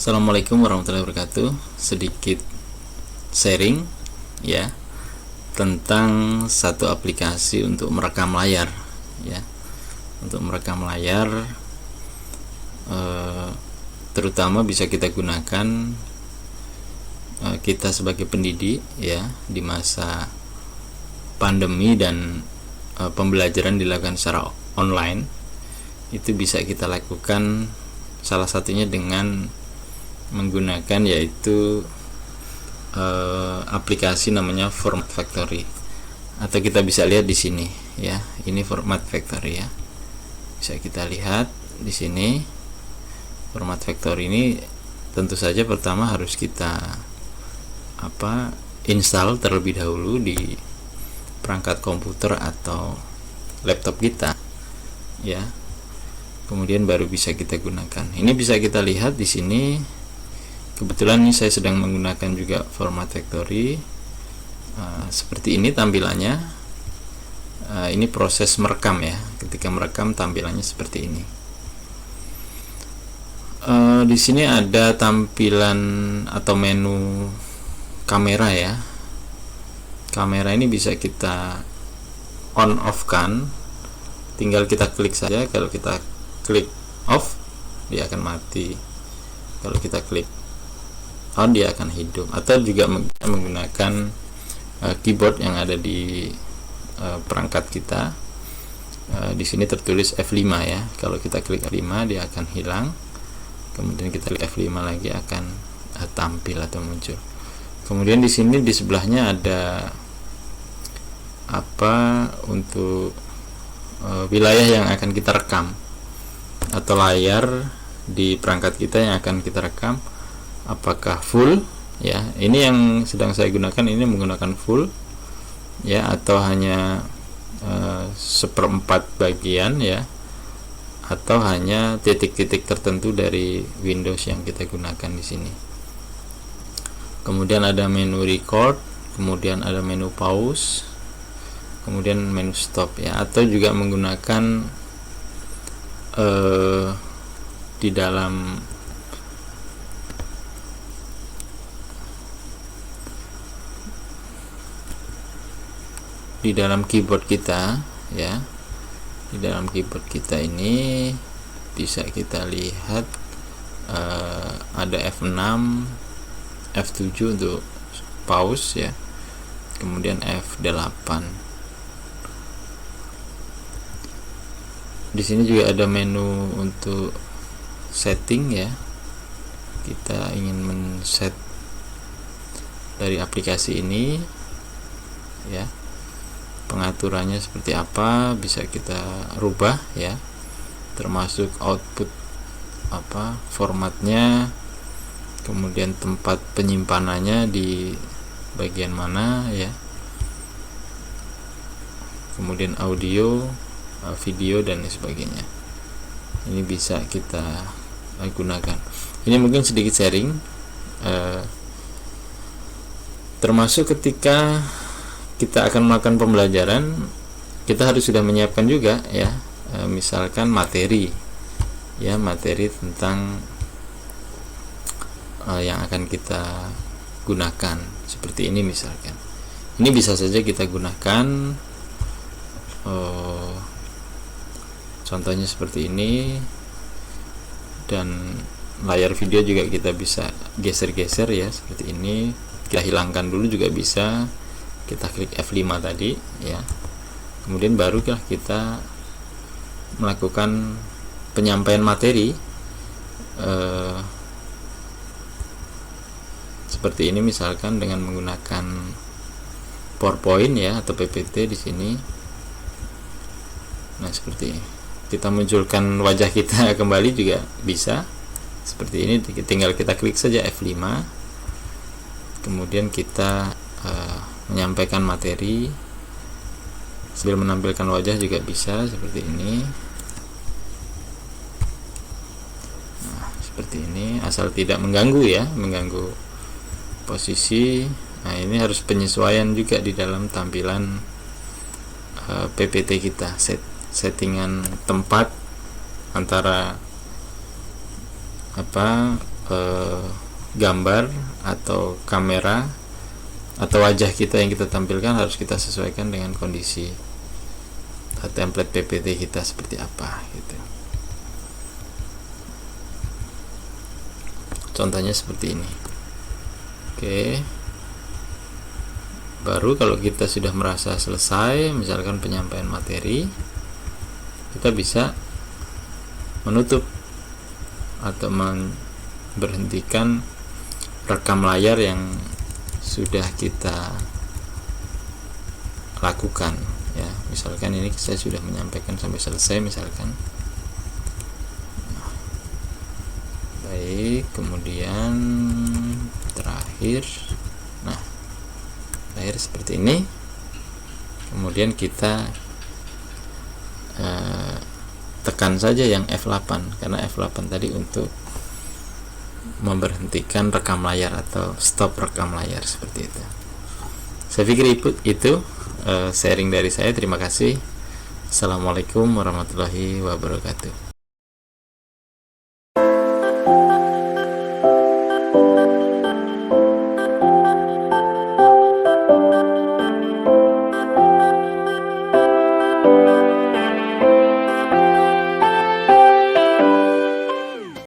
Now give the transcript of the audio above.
Assalamualaikum warahmatullahi wabarakatuh. Sedikit sharing ya tentang satu aplikasi untuk merekam layar ya. Untuk merekam layar terutama bisa kita gunakan kita sebagai pendidik ya di masa pandemi dan pembelajaran dilakukan secara online. Itu bisa kita lakukan salah satunya dengan menggunakan yaitu aplikasi namanya Format Factory, atau kita bisa lihat di sini ya, ini Format Factory ya, bisa kita lihat di sini. Format Factory ini tentu saja pertama harus kita install terlebih dahulu di perangkat komputer atau laptop kita ya, kemudian baru bisa kita gunakan. Ini bisa kita lihat di sini. Kebetulan ini saya sedang menggunakan juga Format Factory. Seperti ini tampilannya. Ini proses merekam ya. Ketika merekam tampilannya seperti ini. Di sini ada tampilan atau menu kamera ya. Kamera ini bisa kita on off kan. Tinggal kita klik saja. Kalau kita klik off, dia akan mati. Kalau kita klik on, dia akan hidup. Atau juga menggunakan keyboard yang ada di perangkat kita. Di sini tertulis F5 ya. Kalau kita klik F5, dia akan hilang. Kemudian kita klik F5 lagi, akan tampil atau muncul. Kemudian di sini di sebelahnya ada untuk wilayah yang akan kita rekam, atau layar di perangkat kita yang akan kita rekam, apakah full ya. Ini yang sedang saya gunakan, ini menggunakan full ya, atau hanya 1/4 bagian ya, atau hanya titik-titik tertentu dari Windows yang kita gunakan di sini. Kemudian ada menu record, kemudian ada menu pause, kemudian menu stop ya, atau juga menggunakan di dalam keyboard kita ya. Di dalam keyboard kita ini bisa kita lihat ada F6, F7 untuk pause ya, kemudian F8. Di sini juga ada menu untuk setting ya. Kita ingin men-set dari aplikasi ini ya, pengaturannya seperti apa bisa kita rubah ya, termasuk output formatnya, kemudian tempat penyimpanannya di bagian mana ya, kemudian audio, video dan sebagainya. Ini bisa kita gunakan. Ini mungkin sedikit sharing, termasuk ketika kita akan melakukan pembelajaran, kita harus sudah menyiapkan juga ya, misalkan materi ya, materi tentang yang akan kita gunakan seperti ini misalkan. Ini bisa saja kita gunakan, contohnya seperti ini, dan layar video juga kita bisa geser-geser ya, seperti ini. Kita hilangkan dulu juga bisa. Kita klik F5 tadi ya, kemudian barulah kita melakukan penyampaian materi seperti ini, misalkan dengan menggunakan PowerPoint ya, atau PPT di sini. Nah, seperti ini. Kita munculkan wajah kita kembali juga bisa seperti ini. Tinggal kita klik saja F5, kemudian kita menyampaikan materi sambil menampilkan wajah juga bisa seperti ini. Nah, seperti ini, asal tidak mengganggu ya, mengganggu posisi. Nah, ini harus penyesuaian juga di dalam tampilan PPT kita, settingan tempat antara gambar atau kamera atau wajah kita yang kita tampilkan harus kita sesuaikan dengan kondisi template PPT kita seperti apa gitu. Contohnya seperti ini. Oke. Baru kalau kita sudah merasa selesai, misalkan penyampaian materi, kita bisa menutup atau berhentikan rekam layar yang sudah kita lakukan ya. Misalkan ini saya sudah menyampaikan sampai selesai misalkan. Baik, kemudian terakhir seperti ini. Kemudian kita tekan saja yang F8 karena F8 tadi untuk memberhentikan rekam layar atau stop rekam layar seperti itu. Saya pikir itu sharing dari saya. Terima kasih. Assalamualaikum warahmatullahi wabarakatuh.